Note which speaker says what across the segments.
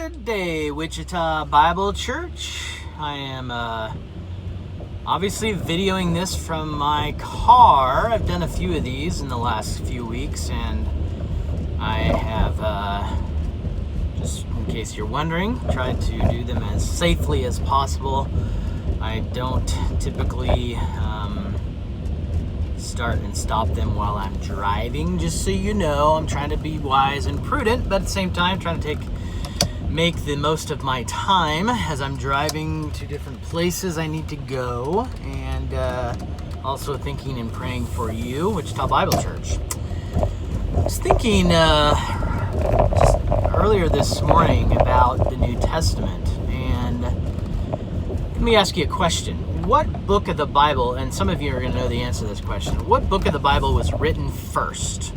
Speaker 1: Good day, Wichita Bible Church. I am obviously videoing this from my car. I've done a few of these in the last few weeks, and I have, just in case you're wondering, tried to do them as safely as possible. I don't typically start and stop them while I'm driving, just so you know. I'm trying to be wise and prudent, but at the same time trying to make the most of my time as I'm driving to different places I need to go, and also thinking and praying for you, Wichita Bible Church. I was thinking just earlier this morning about the New Testament, and let me ask you a question. What book of the Bible, and some of you are going to know the answer to this question, what book of the Bible was written first?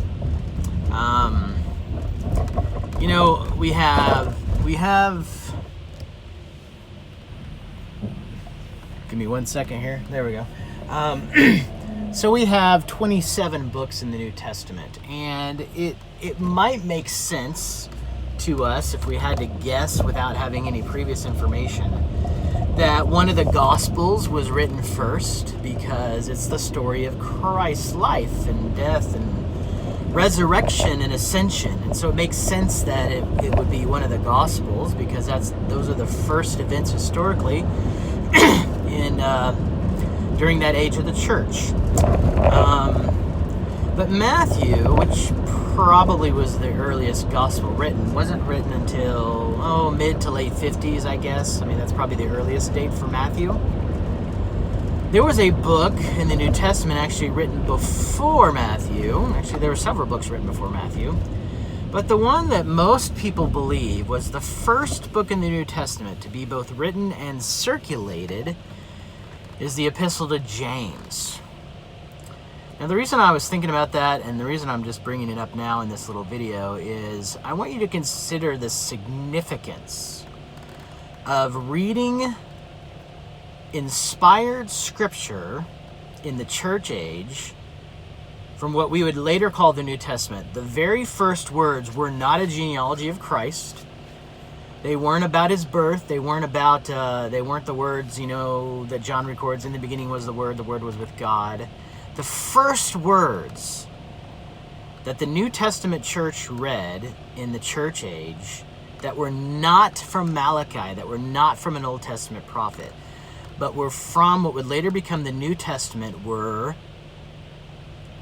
Speaker 1: We have, give me 1 second here, there we go. So we have 27 books in the New Testament, and it might make sense to us, if we had to guess without having any previous information, that one of the Gospels was written first because it's the story of Christ's life and death and resurrection and ascension. And so it makes sense that it would be one of the Gospels, because those are the first events historically during that age of the church. But Matthew, which probably was the earliest gospel written, wasn't written until mid to late 50s, I guess. I mean, that's probably the earliest date for Matthew. There was a book in the New Testament actually written before Matthew. Actually, there were several books written before Matthew. But the one that most people believe was the first book in the New Testament to be both written and circulated is the Epistle to James. Now, the reason I was thinking about that, and the reason I'm just bringing it up now in this little video, is I want you to consider the significance of reading inspired scripture in the church age from what we would later call the New Testament. The very first words were not a genealogy of Christ. They weren't about his birth. They weren't the words, that John records, in the beginning was the Word was with God. The first words that the New Testament church read in the church age that were not from Malachi, that were not from an Old Testament prophet, but were from what would later become the New Testament were,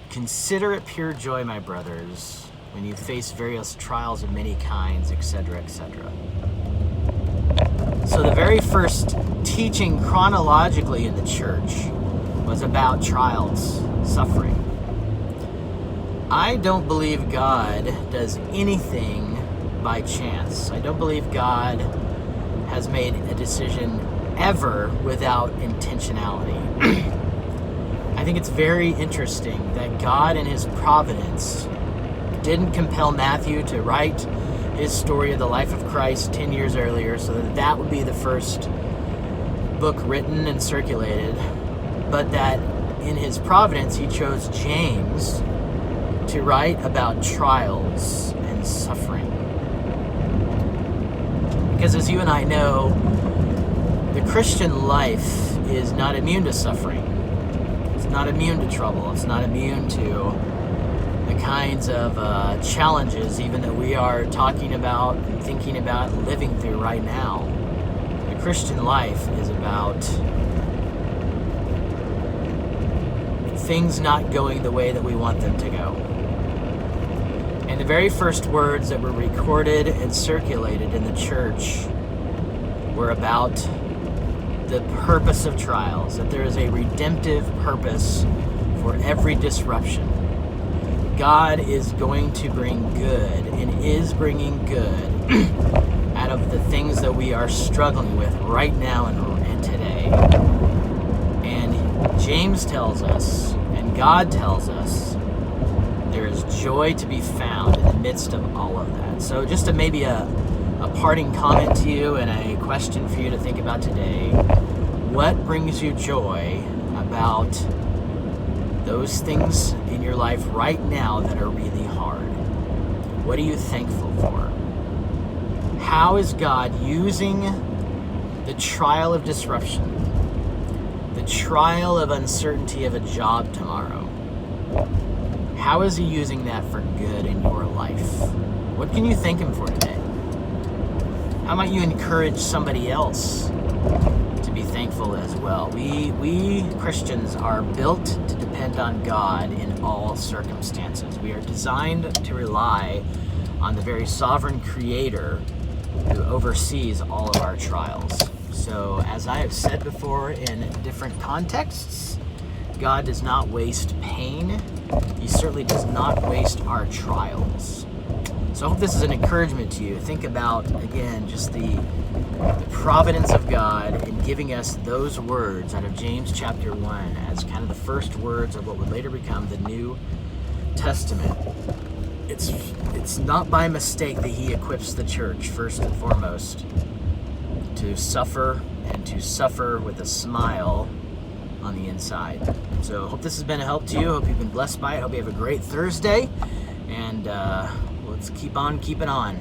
Speaker 1: "Consider it pure joy, my brothers, when you face various trials of many kinds," etc., etc. So the very first teaching chronologically in the church was about trials, suffering. I don't believe God does anything by chance. I don't believe God has made a decision ever without intentionality. I think it's very interesting that God in his providence didn't compel Matthew to write his story of the life of Christ 10 years earlier so that would be the first book written and circulated, but that in his providence he chose James to write about trials and suffering. Because as you and I know, the Christian life is not immune to suffering. It's not immune to trouble. It's not immune to the kinds of challenges even that we are talking about and thinking about and living through right now. The Christian life is about things not going the way that we want them to go. And the very first words that were recorded and circulated in the church were about the purpose of trials, that there is a redemptive purpose for every disruption. God is going to bring good and is bringing good out of the things that we are struggling with right now and today. And James tells us, and God tells us, there is joy to be found in the midst of all of that. So just maybe a parting comment to you and a question for you to think about today. What brings you joy about those things in your life right now that are really hard? What are you thankful for? How is God using the trial of disruption, the trial of uncertainty of a job tomorrow? How is he using that for good in your life? What can you thank him for today? How might you encourage somebody else to be thankful as well? We Christians are built to depend on God in all circumstances. We are designed to rely on the very sovereign Creator who oversees all of our trials. So, as I have said before in different contexts, God does not waste pain. He certainly does not waste our trials. So I hope this is an encouragement to you. Think about, again, just the providence of God in giving us those words out of James chapter 1 as kind of the first words of what would later become the New Testament. It's not by mistake that he equips the church, first and foremost, to suffer, and to suffer with a smile on the inside. So I hope this has been a help to you. I hope you've been blessed by it. I hope you have a great Thursday. And let's keep on keeping on.